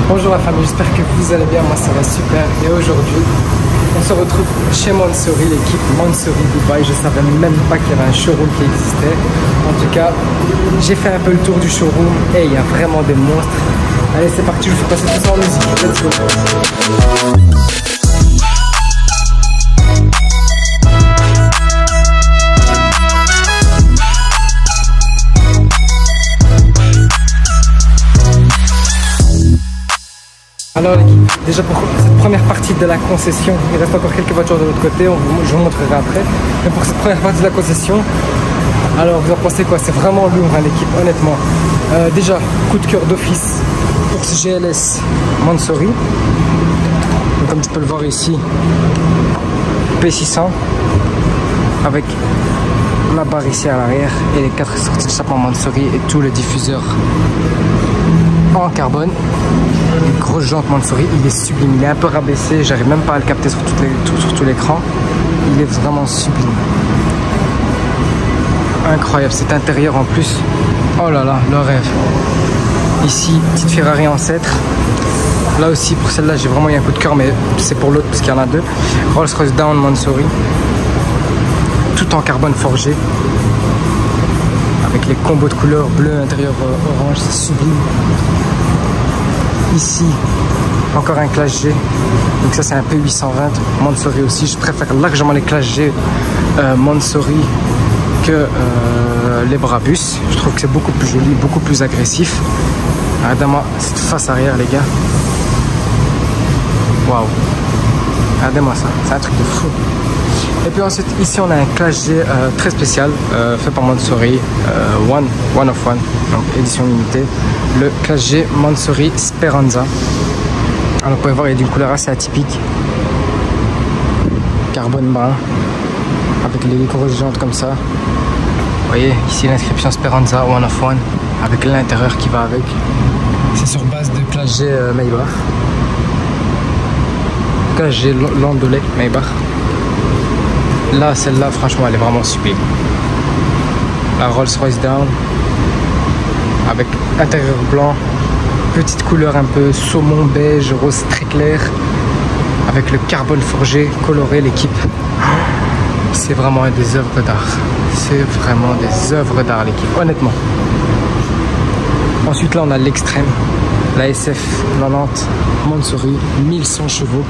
Bonjour la famille, j'espère que vous allez bien, moi ça va super. Et aujourd'hui, on se retrouve chez Mansory, l'équipe Mansory Dubaï. Je savais même pas qu'il y avait un showroom qui existait. En tout cas, j'ai fait un peu le tour du showroom et il y a vraiment des monstres. Allez, c'est parti, je vous fais passer tout ça en musique. Let's go. Alors l'équipe, déjà pour cette première partie de la concession, il reste encore quelques voitures de l'autre côté, je vous montrerai après. Mais pour cette première partie de la concession, alors vous en pensez quoi? C'est vraiment lourd hein, l'équipe, honnêtement. Déjà, coup de cœur d'office pour ce GLS Mansory. Donc, comme tu peux le voir ici, P600 avec la barre ici à l'arrière et les 4 sorties de chapeau Mansory et tout le diffuseur en carbone. Une grosse jante Mansory, il est sublime, il est un peu rabaissé, j'arrive même pas à le capter sur tout l'écran. Il est vraiment sublime. Incroyable, cet intérieur en plus. Oh là là, le rêve. Ici, petite Ferrari ancêtre. Là aussi, pour celle-là, j'ai vraiment eu un coup de cœur, mais c'est pour l'autre parce qu'il y en a deux. Rolls-Royce Down Mansory. Tout en carbone forgé. Avec les combos de couleurs bleu, intérieur orange, c'est sublime. Ici, encore un Classe G. Donc ça, c'est un P820 Mansory aussi. Je préfère largement les Classe G Mansory que les Brabus. Je trouve que c'est beaucoup plus joli, beaucoup plus agressif. Regardez-moi cette face arrière, les gars. Waouh! Regardez-moi ça, c'est un truc de fou. Et puis ensuite, ici, on a un Classe G très spécial, fait par Mansory, one of one, donc édition limitée. Le Classe G Mansory Speranza. Alors, vous pouvez voir, il y a d'une couleur assez atypique. Carbone brun, avec les grosses jantes comme ça. Vous voyez, ici l'inscription Speranza, one of one, avec l'intérieur qui va avec. C'est sur base de Classe G Maybach. Classe G Landaulet Maybach. Là, celle-là, franchement, elle est vraiment sublime. La Rolls-Royce Down, avec intérieur blanc, petite couleur un peu saumon beige, rose très clair, avec le carbone forgé, coloré, l'équipe. C'est vraiment des œuvres d'art. C'est vraiment des œuvres d'art, l'équipe, honnêtement. Ensuite, là, on a l'extrême, la SF90 Mansory, 1100 chevaux.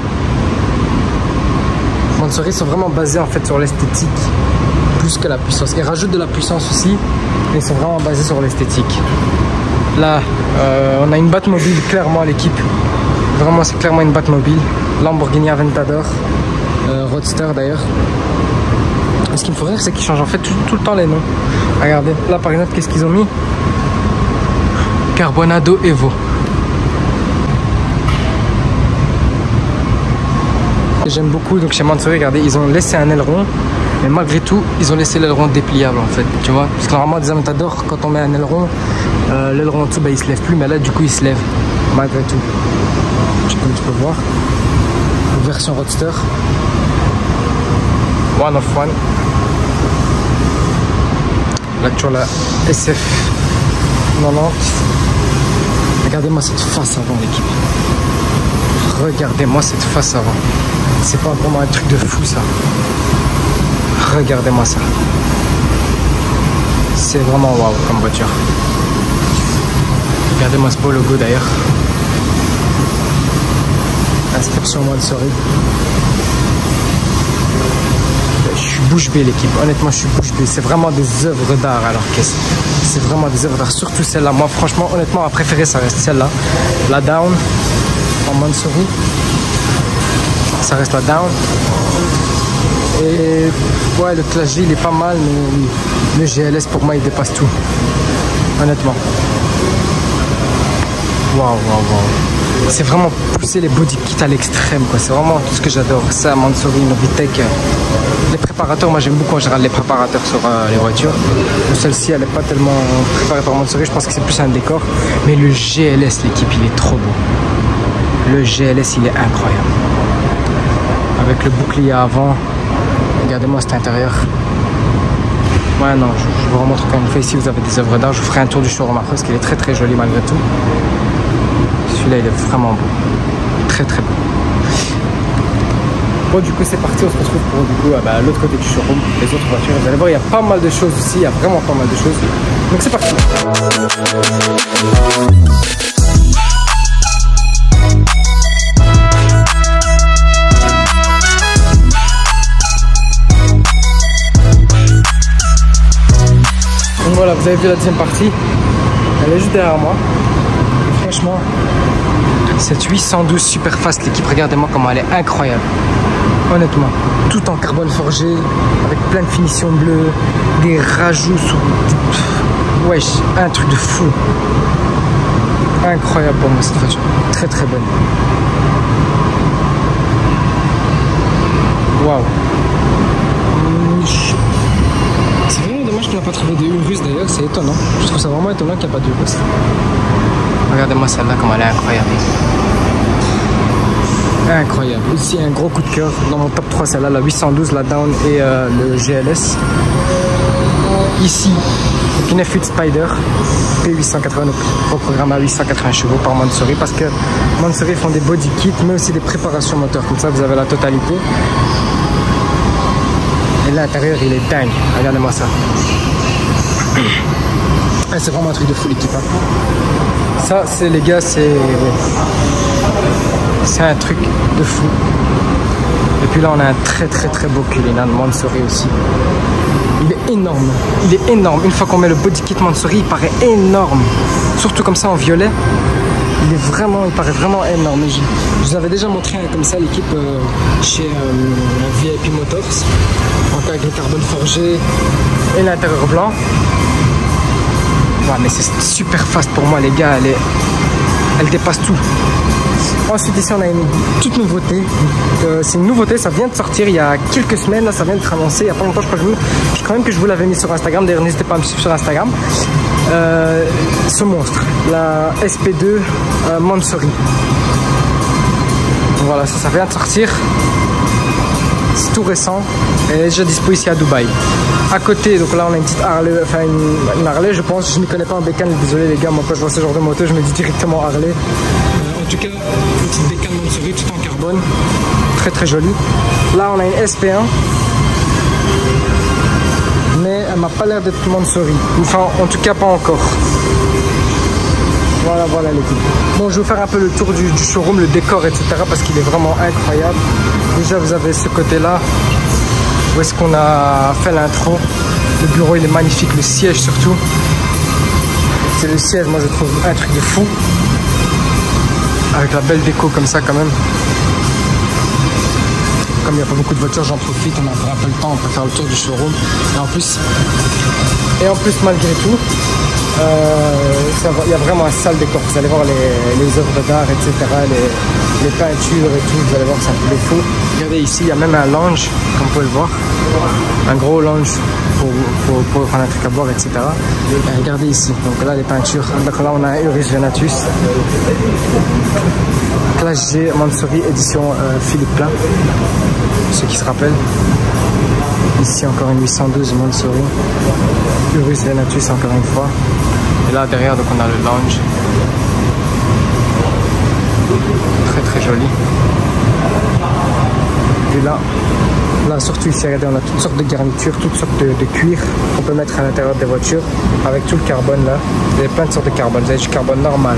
Mansory sont vraiment basés en fait sur l'esthétique plus que la puissance. Ils rajoutent de la puissance aussi, mais ils sont vraiment basés sur l'esthétique. Là, on a une Batmobile clairement à l'équipe. Vraiment, c'est clairement une Batmobile. Lamborghini Aventador, Roadster d'ailleurs. Ce qui me fait rire, c'est qu'ils changent en fait tout le temps les noms. Regardez, là par exemple, qu'est-ce qu'ils ont mis? Carbonado Evo. J'aime beaucoup, donc chez Mansory, regardez, ils ont laissé un aileron, mais malgré tout, ils ont laissé l'aileron dépliable en fait, tu vois. Parce que normalement, des Aventador, quand on met un aileron, l'aileron en dessous, bah, il se lève plus, mais là, du coup, il se lève, malgré tout. Comme tu peux voir. Version Roadster. One of one. Là, tu vois la SF 90. Regardez-moi cette face avant, l'équipe. Regardez-moi cette face avant. C'est pas vraiment un truc de fou ça. Regardez-moi ça. C'est vraiment waouh comme voiture. Regardez-moi ce beau logo d'ailleurs. Inscription Mansory. Je suis bouche bée l'équipe. Honnêtement je suis bouche bée. C'est vraiment des œuvres d'art alors qu'est-ce. C'est vraiment des œuvres d'art. Surtout celle-là. Moi franchement honnêtement ma préférée ça reste celle-là. La Down en Mansory. Ça reste la Down. Et ouais, le Classe G il est pas mal, mais le GLS pour moi il dépasse tout. Honnêtement. Waouh, waouh, waouh. C'est vraiment pousser les body kits à l'extrême, quoi. C'est vraiment tout ce que j'adore. Ça, Mansory, Novitec. Les préparateurs, moi j'aime beaucoup en général les préparateurs sur les voitures. Celle-ci elle est pas tellement préparée par Mansory, je pense que c'est plus un décor. Mais le GLS, l'équipe, il est trop beau. Le GLS il est incroyable. Avec le bouclier avant. Regardez-moi cet intérieur. Ouais non, je vous remontre quand une fois ici vous avez des œuvres d'art. Je vous ferai un tour du showroom après parce qu'il est très très joli malgré tout. Celui-là, il est vraiment beau. Très très beau. Bon, du coup, c'est parti. On se retrouve pour l'autre côté du showroom, les autres voitures. Vous allez voir, il y a pas mal de choses ici. Il y a vraiment pas mal de choses. Donc, c'est parti. Donc voilà, vous avez vu la deuxième partie. Elle est juste derrière moi. Et franchement, cette 812 super fast, l'équipe, regardez-moi comment elle est incroyable. Honnêtement, tout en carbone forgé, avec plein de finitions bleues, des rajouts sous... Wesh, un truc de fou. Incroyable pour moi cette voiture. Très très bonne. Waouh. C'est vraiment dommage qu'on n'a pas trouvé de Urus d'ailleurs, c'est étonnant. Je trouve ça vraiment étonnant qu'il n'y a pas de Urus. Regardez-moi celle-là, comme elle est incroyable. Incroyable. Ici, un gros coup de cœur. Dans mon top 3, celle-là, la 812, la Down et le GLS. Ici, une F8 Spider P880, reprogramme à 880 chevaux par Mansory, parce que Mansory font des body kits, mais aussi des préparations moteurs. Comme ça, vous avez la totalité. Et l'intérieur, il est dingue. Regardez-moi ça. C'est vraiment un truc de fou, l'équipe. Ça, c'est les gars, c'est un truc de fou. Et puis là, on a un très très très beau Cullinan Mansory aussi. Il est énorme. Il est énorme. Une fois qu'on met le body kit Mansory, il paraît énorme. Surtout comme ça en violet. Il paraît vraiment énorme. Je vous avais déjà montré un comme ça, l'équipe chez VIP Motors. Donc avec le carbone forgé et l'intérieur blanc. Ouais, mais c'est super fast pour moi, les gars. Elle dépasse tout. Ensuite, ici, on a une toute nouveauté. C'est une nouveauté, ça vient de sortir il y a quelques semaines. Là, ça vient d'être annoncé. Il n'y a pas longtemps, je crois même que je vous l'avais mis sur Instagram. D'ailleurs, n'hésitez pas à me suivre sur Instagram. Ce monstre, la SP2 Mansory. Voilà, ça vient de sortir. C'est tout récent. Elle est déjà dispo ici à Dubaï. À côté, donc là on a une petite Harley, enfin une Harley, je pense. Je ne connais pas en bécane, désolé les gars, moi quand je vois ce genre de moto, je me dis directement Harley. En tout cas, une petite bécane Mansory tout en carbone. Très très jolie. Là on a une SP1. Mais elle m'a pas l'air d'être Mansory. Enfin, en tout cas pas encore. Voilà l'équipe. Bon, je vais vous faire un peu le tour du showroom, le décor, etc. parce qu'il est vraiment incroyable. Déjà, vous avez ce côté-là, où est-ce qu'on a fait l'intro. Le bureau, il est magnifique, le siège surtout. C'est le siège, moi je trouve un truc de fou. Avec la belle déco comme ça quand même. Comme il n'y a pas beaucoup de voitures, j'en profite, on a encore un peu le temps, on peut faire le tour du showroom. Et en plus malgré tout, il y a vraiment un sale décor. Vous allez voir les œuvres d'art, etc., les peintures et tout, vous allez voir, c'est un peu de fou. Regardez ici, il y a même un lounge, comme vous pouvez le voir. Un gros lounge pour prendre un truc à boire, etc. Et regardez ici, donc là les peintures. Donc là on a un Urus Venatus. Classe G Mansory édition Philippe Plein, ceux qui se rappellent. Ici encore une 812 Mansory, Urus Venatus encore une fois. Et là derrière donc on a le lounge. Très très joli. Et là surtout ici, regardez, on a toutes sortes de garnitures, toutes sortes de cuir qu'on peut mettre à l'intérieur des voitures avec tout le carbone là. Il y a plein de sortes de carbone. Vous avez du carbone normal,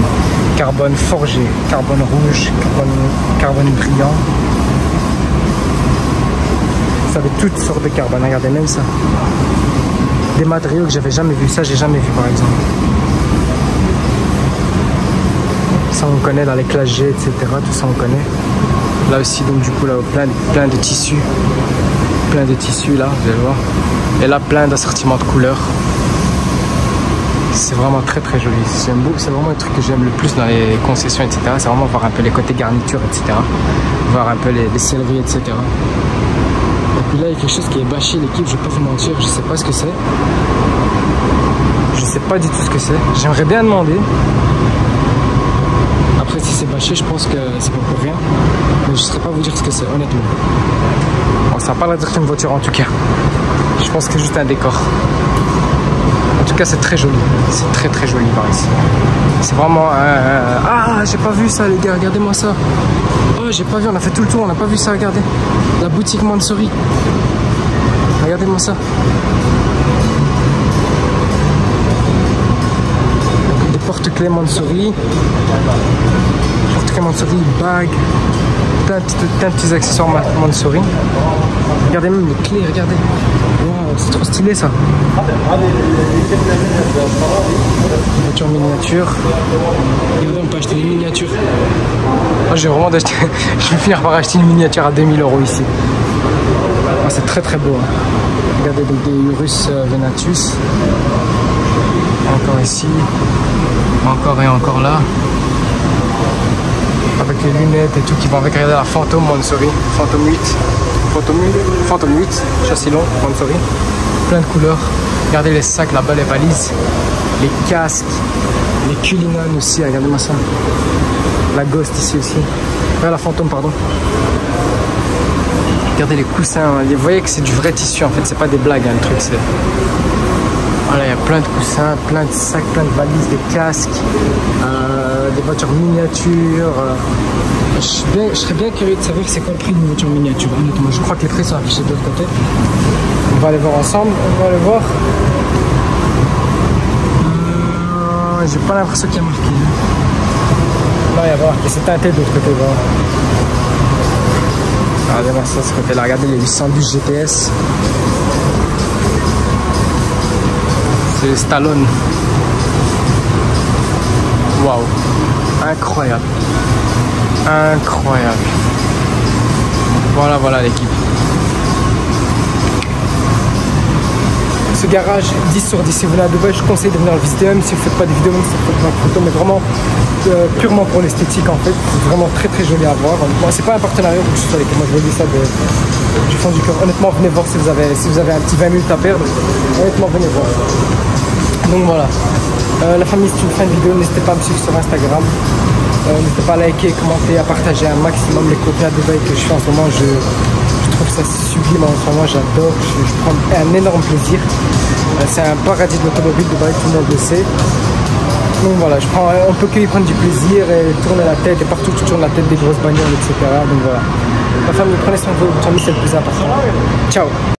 carbone forgé, carbone rouge, carbone brillant. Vous avez toutes sortes de carbone. Regardez même ça. Des matériaux que j'avais jamais vu. Ça, j'ai jamais vu par exemple. Ça on connaît dans les classes G, etc. Tout ça on connaît. Là aussi, donc du coup, là, plein de tissus. Plein de tissus, là, vous allez voir. Et là, plein d'assortiments de couleurs. C'est vraiment très très joli. C'est vraiment le truc que j'aime le plus dans les concessions, etc. C'est vraiment voir un peu les côtés garnitures, etc. Voir un peu les selleries, etc. Et puis là, il y a quelque chose qui est bâché, l'équipe, je vais pas vous mentir, je sais pas ce que c'est. Je sais pas du tout ce que c'est. J'aimerais bien demander. Après, si c'est bâché, je pense que c'est pas pour rien. Mais je ne saurais pas vous dire ce que c'est, honnêtement. Bon, ça n'a pas l'air d'être une voiture en tout cas. Je pense que c'est juste un décor. tout cas, c'est très joli. C'est très très joli par ici. C'est vraiment... Ah, j'ai pas vu ça les gars, regardez-moi ça. Oh, j'ai pas vu, on a fait tout le tour, on n'a pas vu ça, regardez. La boutique Mansouri. Regardez-moi ça. Donc, des porte-clés Mansouri. Porte-clés Mansouri, bagues. Plein de petits accessoires Mansouri. Regardez même les clés, regardez. Wow, c'est trop stylé ça. Voiture miniature. Regardez, on peut acheter des miniatures. Oh, j'ai vraiment acheté. Je vais finir par acheter une miniature à 2000 € ici. Oh, c'est très très beau. Hein. Regardez donc des Urus Venatus. Encore ici. Encore et encore là. Avec les lunettes et tout qui vont avec. Regardez la Phantom Mansouri. Phantom 8. Phantom 8. Châssis long Mansouri. Plein de couleurs. Regardez les sacs là-bas, les valises. Les casques. Les culinanes aussi. Regardez-moi ça. La Ghost ici aussi. La Phantom, pardon. Regardez les coussins. Vous voyez que c'est du vrai tissu en fait. C'est pas des blagues hein, le truc. C'est... Voilà, il y a plein de coussins, plein de sacs, plein de valises, des casques, des voitures miniatures. Je serais bien curieux de savoir c'est quoi le prix d'une voiture miniature, honnêtement. Je crois que les prix sont affichés de l'autre côté. On va aller voir ensemble, on va aller voir. J'ai pas l'impression qu'il y a marqué. Non, il y a pas marqué, c'est teinté de l'autre côté. Voilà. Regardez-moi ça, ce côté-là. Regardez les 812 GTS. C'est Stallone. Waouh. Incroyable. Incroyable. Voilà l'équipe. Ce garage 10 sur 10. Si vous venez à Dubaï, je vous conseille de venir le visiter, même si vous ne faites pas des vidéos, même si vous faites pas de photos, mais vraiment purement pour l'esthétique en fait. C'est vraiment très très joli à voir. Bon, c'est pas un partenariat que je suis avec moi, je vous dis ça du fond du cœur. Honnêtement, venez voir si vous avez un petit 20 minutes à perdre. Honnêtement, venez voir. Donc voilà. La famille, si tu me fais une vidéo, n'hésitez pas à me suivre sur Instagram. N'hésitez pas à liker, commenter, à partager un maximum les contenus à Dubaï que je fais en ce moment. Je trouve ça sublime en ce moment, j'adore, je prends un énorme plaisir. C'est un paradis de l'automobile Dubaï, tout le monde le sait. Donc voilà, on peut que y prendre du plaisir et tourner la tête, et partout tu tournes la tête des grosses bagnoles, etc. Donc voilà. La famille, prenez soin de vous, c'est le plus important. Ciao.